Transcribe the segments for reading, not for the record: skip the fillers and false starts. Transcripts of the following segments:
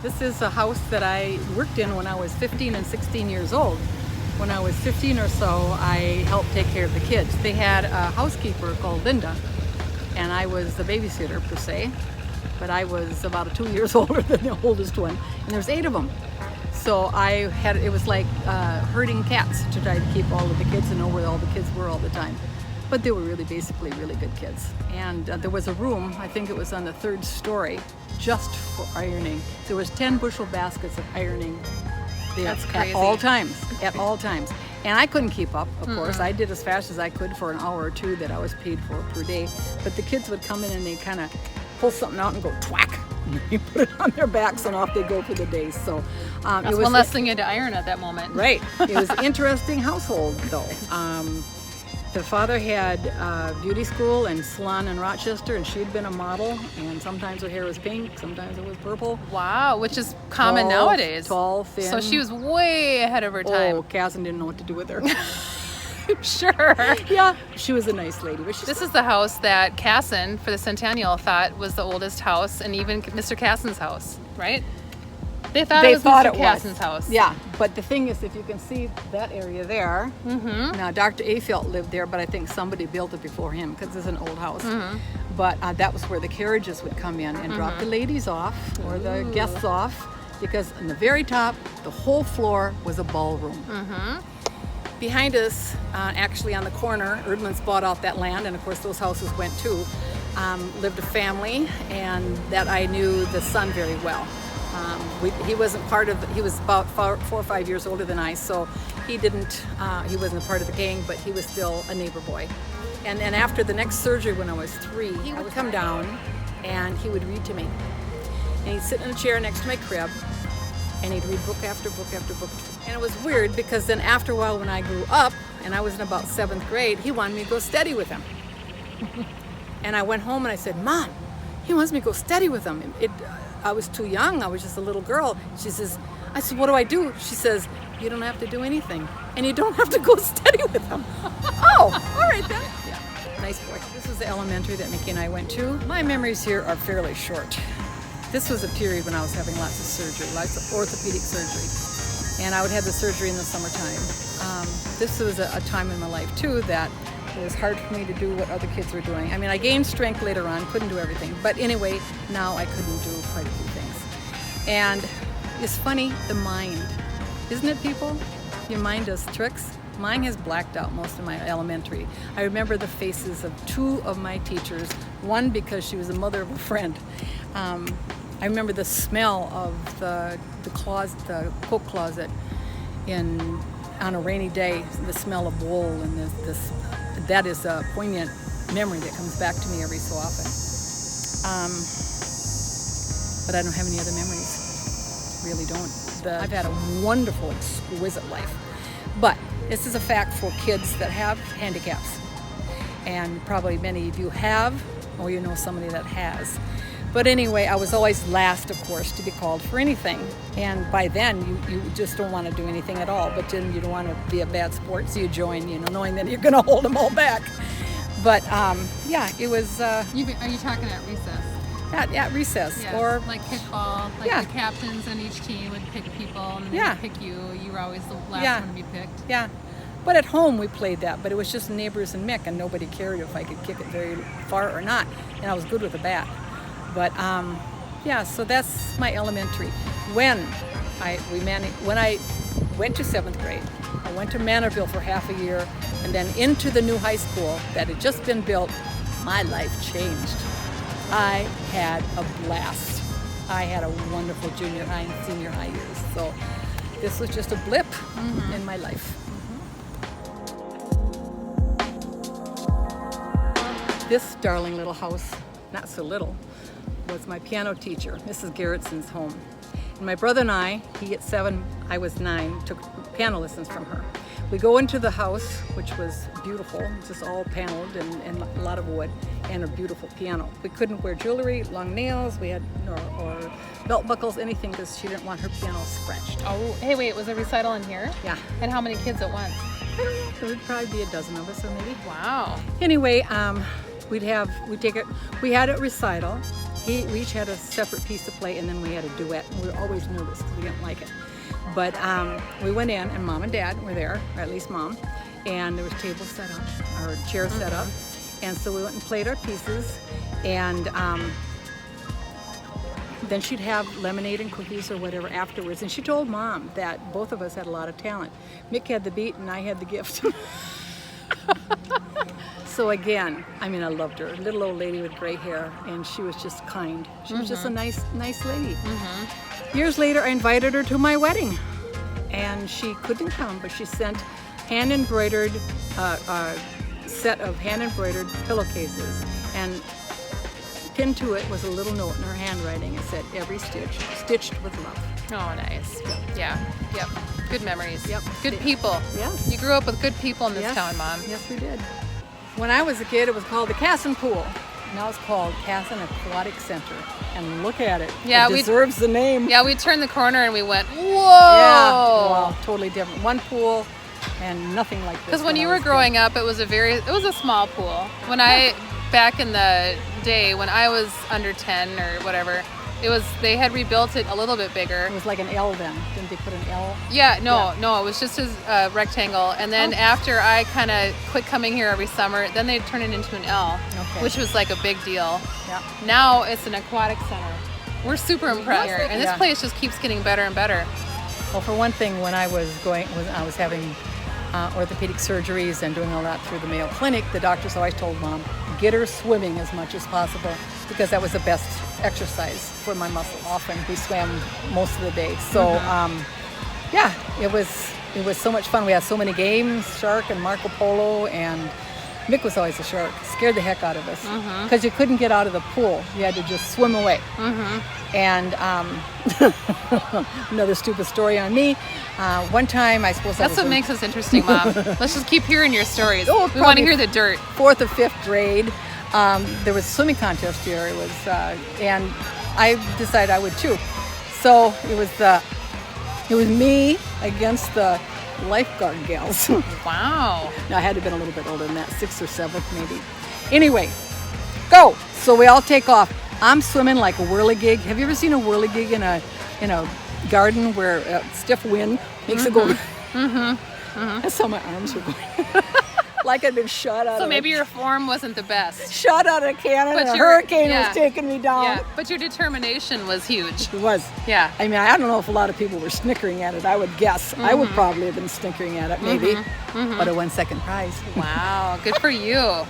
This is a house that I worked in when I was 15 and 16 years old. When I was 15 or so, I helped take care of the kids. They had a housekeeper called Linda, and I was the babysitter per se, but I was about 2 years older than the oldest one, and there's 8 of them. So it was like herding cats to try to keep all of the kids and know where all the kids were all the time. But they were really basically really good kids. And there was a room, I think it was on the 3rd story, just for ironing. There was 10 bushel baskets of ironing there. That's crazy. At all times. And I couldn't keep up, of course. I did as fast as I could for an hour or two that I was paid for per day. But the kids would come in and they kind of pull something out and go twack. You put it on their backs and off they go for the day. So That's it was one less thing you had to iron at that moment. Right. It was an interesting household, though. The father had beauty school and salon in Rochester, and she'd been a model, and sometimes her hair was pink, sometimes it was purple. Wow, which is common Tall, nowadays. Tall, thin. So she was way ahead of her time. Oh, Casson didn't know what to do with her. Sure. Yeah, she was a nice lady. But This is the house that Casson, for the Centennial, thought was the oldest house, and even Mr. Casson's house, right? They thought it was Mr. Casson's house. Yeah, but the thing is, if you can see that area there, now Dr. Afelt lived there, but I think somebody built it before him because it's an old house. But that was where the carriages would come in and drop the ladies off or the guests off, because on the very top, the whole floor was a ballroom. Behind us, actually on the corner, Erdman's bought out that land, and of course those houses went too, lived a family, and that I knew the son very well. He wasn't part of, he was about 4 or 5 years older than I, so he wasn't a part of the gang, but he was still a neighbor boy. And then after the next surgery when I was 3, he would come down and he would read to me. And he'd sit in a chair next to my crib and he'd read book after book after book. And it was weird because then after a while when I grew up, and I was in about 7th grade, he wanted me to go steady with him. And I went home and I said, Mom, he wants me to go steady with him. I was too young. I was just a little girl. She says, I said, what do I do? She says, you don't have to do anything. And you don't have to go steady with him. Oh, all right then. Yeah, nice boy. This was the elementary that Mickey and I went to. My memories here are fairly short. This was a period when I was having lots of surgery, lots of orthopedic surgery. And I would have the surgery in the summertime. This was a time in my life too that it was hard for me to do what other kids were doing. I mean, I gained strength later on, couldn't do everything. But anyway, now I couldn't do quite a few things. And it's funny, the mind. Isn't it, people? Your mind does tricks. Mine has blacked out most of my elementary. I remember the faces of 2 of my teachers, one because she was the mother of a friend. I remember the smell of the coat closet on a rainy day, the smell of wool, and that is a poignant memory that comes back to me every so often. But I don't have any other memories. Really don't. I've had a wonderful, exquisite life. But this is a fact for kids that have handicaps. And probably many of you have, or you know somebody that has. But anyway, I was always last, of course, to be called for anything. And by then, you just don't want to do anything at all. But then you don't want to be a bad sport, so you join, knowing that you're going to hold them all back. But yeah, it was... Are you talking at recess? At recess. Yeah, or like kickball, like the captains on each team would pick people, and then they'd pick you. You were always the last one to be picked. Yeah. But at home we played that, but it was just neighbors and Mick, and nobody cared if I could kick it very far or not. And I was good with a bat. But yeah, so that's my elementary. When I went to 7th grade, I went to Manorville for half a year, and then into the new high school that had just been built. My life changed. I had a blast. I had a wonderful junior high and senior high years. So this was just a blip in my life. This darling little house, not so little, was my piano teacher, Mrs. Gerritson's home. And my brother and I, he at 7, I was 9, took piano lessons from her. We go into the house, which was beautiful, just all paneled and a lot of wood, and a beautiful piano. We couldn't wear jewelry, long nails, we had or belt buckles, anything, because she didn't want her piano scratched. Oh, hey, wait, was a recital in here? Yeah. And how many kids at once? I don't know, there would probably be a dozen of us, or maybe. Wow. Anyway, we had a recital, We each had a separate piece to play, and then we had a duet. And we were always nervous because we didn't like it. But we went in, and Mom and Dad were there, or at least Mom, and there was tables set up, or chairs set up. And so we went and played our pieces, and then she'd have lemonade and cookies or whatever afterwards. And she told Mom that both of us had a lot of talent. Mick had the beat, and I had the gift. So again, I mean, I loved her. Little old lady with gray hair, and she was just kind. She was just a nice lady. Years later, I invited her to my wedding, and she couldn't come, but she sent hand-embroidered, set of hand-embroidered pillowcases, and pinned to it was a little note in her handwriting. It said, "Every stitch, stitched with love." Oh, nice. Yeah. Yep. Good memories. Yep. Good people. Yes. You grew up with good people in this Yes. town, Mom. Yes, we did. When I was a kid, it was called the Casson Pool. Now it's called Casson Aquatic Center. And look at it. Yeah, it deserves the name. Yeah, we turned the corner and we went, whoa! Yeah. Well, totally different. One pool and nothing like this. Because when you were growing up, it was a small pool. When back in the day, when I was under 10 or whatever, they had rebuilt it a little bit bigger. It was like an L then. Didn't they put an L? Yeah, no, it was just a rectangle. And then after I kind of quit coming here every summer, then they turned it into an L, which was like a big deal. Yeah. Now it's an aquatic center. We're super impressed here, and this place just keeps getting better and better. Well, for one thing, when I was having orthopedic surgeries and doing all that through the Mayo Clinic, the doctors always told Mom, get her swimming as much as possible, because that was the best exercise for my muscles. Often we swam most of the day. So it was so much fun. We had so many games, shark and Marco Polo, and Mick was always a shark. Scared the heck out of us because you couldn't get out of the pool. You had to just swim away. And another stupid story on me. One time, I suppose that's what makes us interesting, Mom. Let's just keep hearing your stories. We want to hear the dirt. 4th or 5th grade. There was a swimming contest here. It was, and I decided I would too. So it was me against the lifeguard gals. Wow. Now I had to have been a little bit older than that, 6th or 7th maybe. Anyway, go. So we all take off. I'm swimming like a whirligig. Have you ever seen a whirligig in a garden where a stiff wind makes it go? That's how my arms were going. Like I'd been shot out. So of maybe your form wasn't the best. Shot out of a cannon, and a hurricane was taking me down. Yeah, but your determination was huge. It was. Yeah. I mean, I don't know if a lot of people were snickering at it. I would guess. I would probably have been snickering at it, maybe. But I won second prize. Wow, good for you.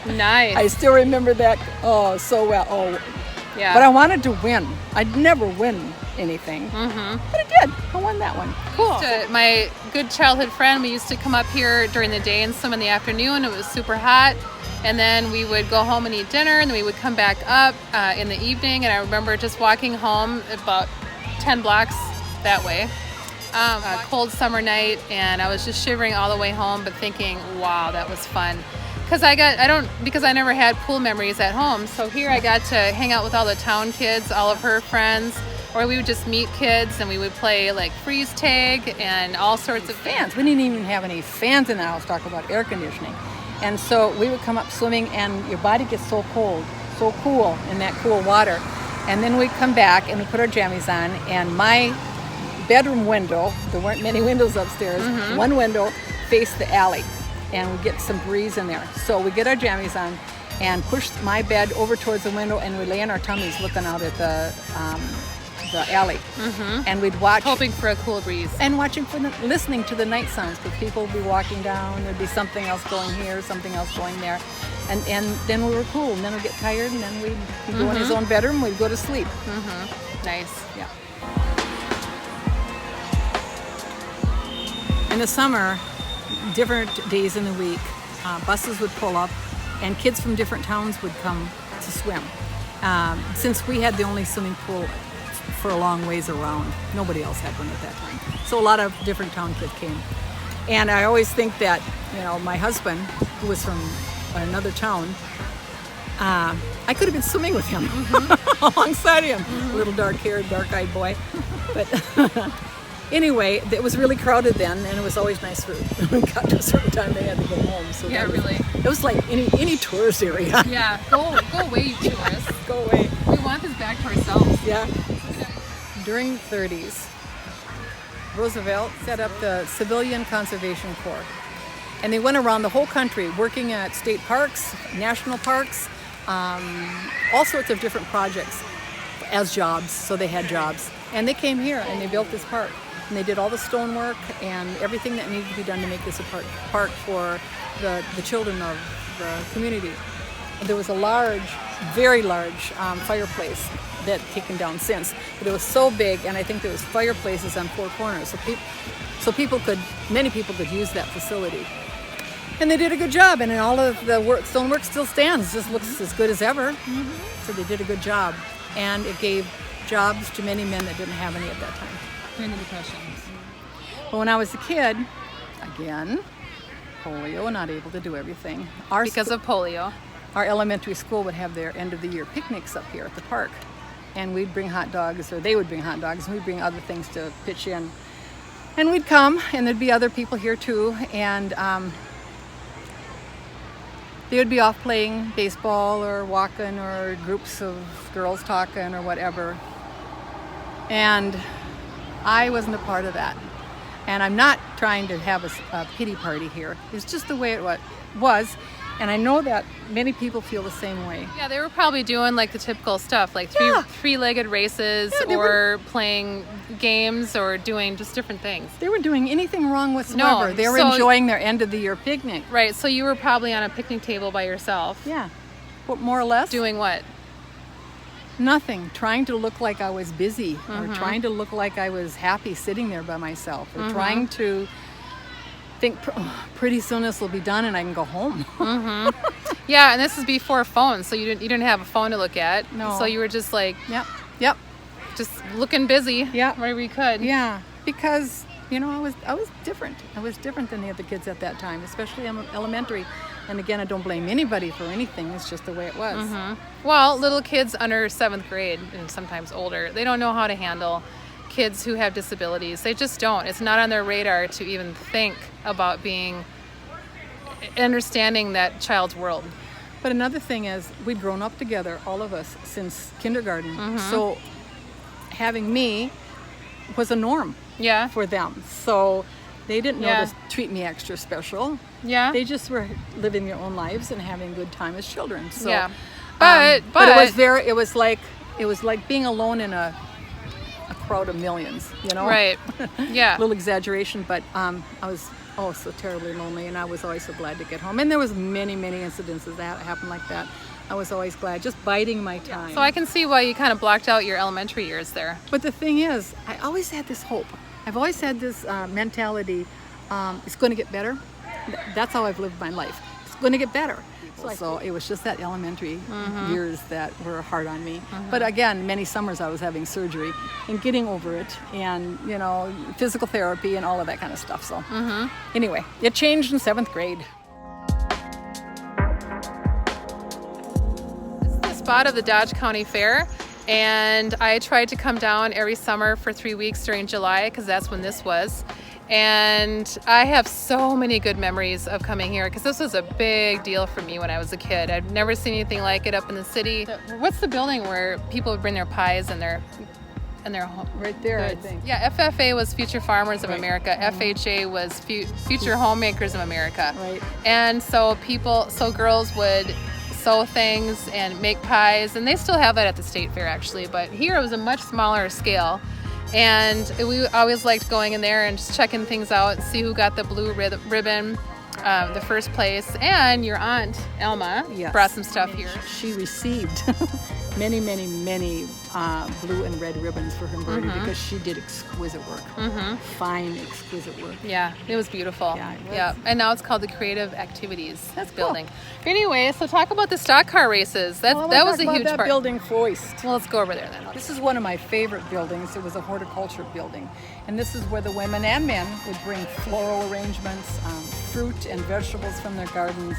Nice. I still remember that so well. Oh, yeah. But I wanted to win. I'd never win anything. But I did. I won that one. Cool. My good childhood friend, we used to come up here during the day and swim in the afternoon. It was super hot. And then we would go home and eat dinner, and then we would come back up in the evening. And I remember just walking home about 10 blocks that way. A cold summer night, and I was just shivering all the way home, but thinking, wow, that was fun. Because I never had pool memories at home. So here I got to hang out with all the town kids, all of her friends, or we would just meet kids and we would play like freeze tag and all sorts of fans. We didn't even have any fans in the house, talk about air conditioning. And so we would come up swimming, and your body gets so cold, so cool in that cool water. And then we'd come back and we put our jammies on, and my bedroom window, there weren't many windows upstairs, one window faced the alley, and we get some breeze in there. So we get our jammies on and push my bed over towards the window, and we lay on our tummies looking out at the alley. And we'd watch, hoping for a cool breeze, and listening to the night sounds, because people would be walking down, there'd be something else going here, something else going there, and then we were cool. And then we'd get tired, and then we'd go in his own bedroom, we'd go to sleep. Nice. Yeah. In the summer, different days in the week, buses would pull up, and kids from different towns would come to swim. Since we had the only swimming pool for a long ways around, nobody else had one at that time. So a lot of different town kids came. And I always think that, my husband, who was from another town, I could have been swimming with him alongside him. Little dark-haired, dark-eyed boy. But Anyway, it was really crowded then, and it was always nice for when we got to a certain time they had to go home. So Yeah, that was- really. It was like any tourist area. Yeah, go away, you tourists. Go away. We want this back to ourselves. Yeah. During the 30s, Roosevelt set up the Civilian Conservation Corps. And they went around the whole country working at state parks, national parks, all sorts of different projects as jobs, so they had jobs. And they came here and they built this park. And they did all the stonework and everything that needed to be done to make this a park for the children of the community. And there was a large, very large fireplace that taken down since, but it was so big, and I think there was fireplaces on four corners, so many people could use that facility. And they did a good job, and all of the stonework still stands, just looks as good as ever. So they did a good job, and it gave jobs to many men that didn't have any at that time. During the Depression. But when I was a kid, again, polio, not able to do everything. Because of polio. Our elementary school would have their end of the year picnics up here at the park. And we'd bring hot dogs, or they would bring hot dogs, and we'd bring other things to pitch in. And we'd come, and there'd be other people here too, and they would be off playing baseball or walking, or groups of girls talking or whatever. And I wasn't a part of that. And I'm not trying to have a pity party here. It's just the way it was. And I know that many people feel the same way. Yeah, they were probably doing like the typical stuff, like three-legged races, Yeah, or playing games, or doing just different things. They weren't doing anything wrong whatsoever. No, They were so- enjoying their end of the year picnic. Right, so you were probably on a picnic table by yourself. Yeah. What, more or less? Doing what? Nothing. Trying to look like I was busy, or trying to look like I was happy sitting there by myself, or trying to think pretty soon this will be done and I can go home. Yeah, and this is before phones, so you didn't have a phone to look at. No. So you were just like Yep. just looking busy. Yeah. Wherever you could. Yeah. Because I was different. I was different than the other kids at that time, especially elementary. And again, I don't blame anybody for anything. It's just the way it was. Well, little kids under 7th grade and sometimes older, they don't know how to handle kids who have disabilities. They just don't. It's not on their radar to even think about understanding that child's world. But another thing is, we'd grown up together, all of us, since kindergarten. So having me was a norm Yeah. for them. So they didn't know Yeah. to treat me extra special. Yeah. They just were living their own lives and having a good time as children. So, Yeah. But it was like being alone in a crowd of millions, right. Yeah. A little exaggeration, but I was so terribly lonely, and I was always so glad to get home. And there was many incidences that happened like that. I was always glad, just biding my time. So I can see why you kind of blocked out your elementary years there. But the thing is, I always had this hope. I've always had this mentality, it's going to get better. That's how I've lived my life. It's going to get better. So it was just that elementary years that were hard on me. But again, many summers I was having surgery and getting over it, and physical therapy and all of that kind of stuff. So anyway, it changed in 7th grade. This is the spot of the Dodge County Fair, and I tried to come down every summer for 3 weeks during July, because that's when this was. And I have so many good memories of coming here, because this was a big deal for me when I was a kid. I'd never seen anything like it up in the city. What's the building where people would bring their pies and their home? Right there, I goods? think. Yeah, FFA was Future Farmers of Right. America. FHA was Future Homemakers of America. Right. And so girls would sew things and make pies, and they still have that at the state fair actually, but here it was a much smaller scale. And we always liked going in there and just checking things out, see who got the blue ribbon, the first place. And your aunt, Elma, Yes. brought some stuff here. She received many blue and red ribbons for her embroidery because she did exquisite work. Fine, exquisite work. Yeah, it was beautiful. Yeah, it was. Yeah, and now it's called the Creative Activities That's cool. building. Anyway, so talk about the stock car races. That was a huge that part. building first. Well, let's go over there then. This is one of my favorite buildings. It was a horticulture building. And this is where the women and men would bring floral arrangements, fruit and vegetables from their gardens,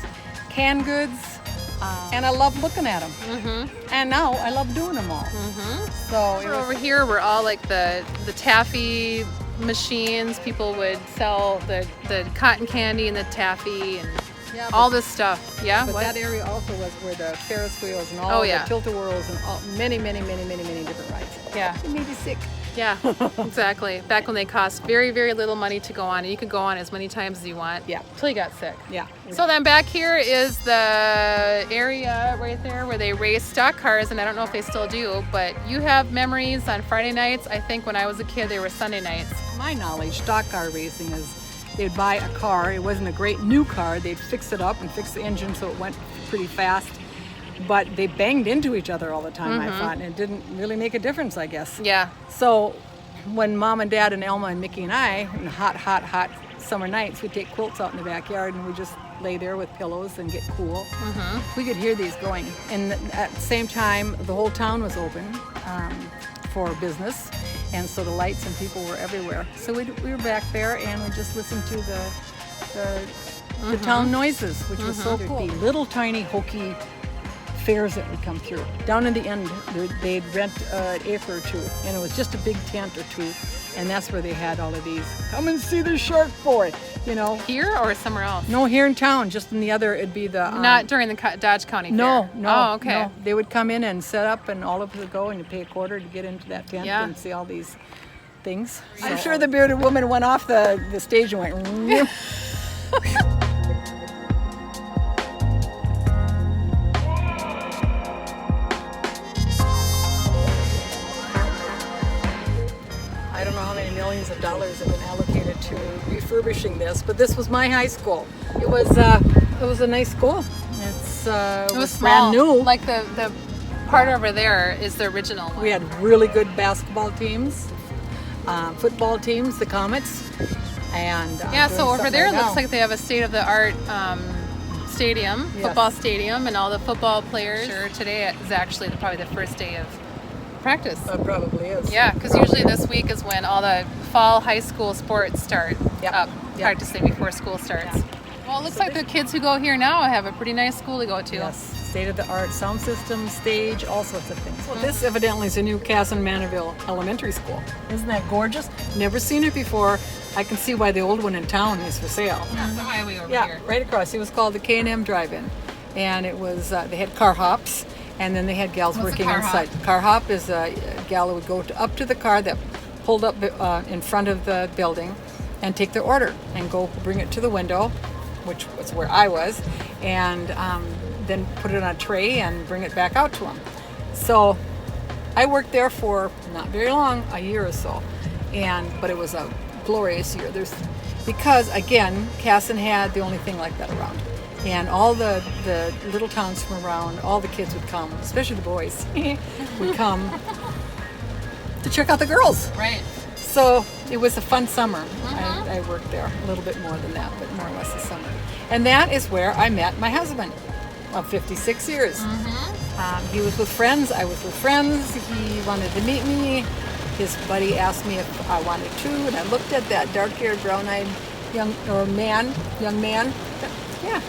canned goods, And I love looking at them. And now I love doing them all. So it was, Over here were all like the taffy machines. People would sell the cotton candy and the taffy and yeah, all this stuff. Yeah. but what? that area also was where the Ferris wheels and all yeah. the tilt-a-whirls and all, many different rides. Yeah. It made you sick. Yeah, exactly. Back when they cost very, very little money to go on, and you could go on as many times as you want. Yeah. Till you got sick. Yeah. So then back here is the area right there where they race stock cars, and I don't know if they still do, but you have memories on Friday nights. I think when I was a kid, they were Sunday nights. My knowledge, stock car racing is they'd buy a car. It wasn't a great new car. They'd fix it up and fix the engine so it went pretty fast. But they banged into each other all the time, I thought, and it didn't really make a difference, I guess. Yeah. So when Mom and Dad and Elma and Mickey and I, in hot summer nights, we'd take quilts out in the backyard and we'd just lay there with pillows and get cool. We could hear these going. And at the same time, the whole town was open for business. And so the lights and people were everywhere. So we were back there and we just listened to the town noises, which was so cool. The little tiny hokey fairs that would come through. Down in the end, they'd rent an acre or two, and it was just a big tent or two, and that's where they had all of these. Come and see the shark boy, you know. Here or somewhere else? No, here in town, just in the other, it'd be the... Not during the Dodge County Fair? No. Oh, okay. No. They would come in and set up, and all of us would go, and you pay a quarter to get into that tent Yeah. and see all these things. I'm sure the bearded woman went off the stage and went... I don't know how many millions of dollars have been allocated to refurbishing this, but this was my high school. It was a nice school. It was small. brand new. Like the part over there is the original one. We had really good basketball teams, football teams, the Comets, and Yeah, doing so over something there it right looks now. like they have a state-of-the-art stadium, Yes. football stadium, and all the football players. Sure, today is actually probably the first day of practice. It probably is. Yeah, because usually this week is when all the fall high school sports start Yep. up, Yep. practicing before school starts. Yeah. Well, it looks like the kids who go here now have a pretty nice school to go to. Yes, state-of-the-art sound system, stage, all sorts of things. Well, this evidently is a new Casson Manaville Elementary School. Isn't that gorgeous? Never seen it before. I can see why the old one in town is for sale. That's the highway over Yeah, here. right across. It was called the K&M Drive-In, and it was they had car hops, and then they had gals What's a working car inside. hop? Car hop is a gal who would go up to the car that pulled up in front of the building, and take their order and go bring it to the window, which was where I was, and then put it on a tray and bring it back out to them. So I worked there for not very long, a year or so, but it was a glorious year. Because again, Casson had the only thing like that around, and all the little towns from around, all the kids would come, especially the boys, would come to check out the girls. Right. So it was a fun summer. I worked there a little bit more than that, but more or less the summer. And that is where I met my husband of 56 years. He was with friends. I was with friends. He wanted to meet me. His buddy asked me if I wanted to, and I looked at that dark-haired, brown-eyed young man. Yeah.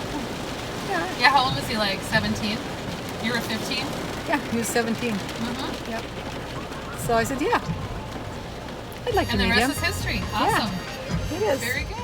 Yeah, how old was he? Like 17? You were 15? Yeah, he was 17. Yep. So I said, yeah, I'd like And to the meet him. rest is history. Awesome. It is. Very good.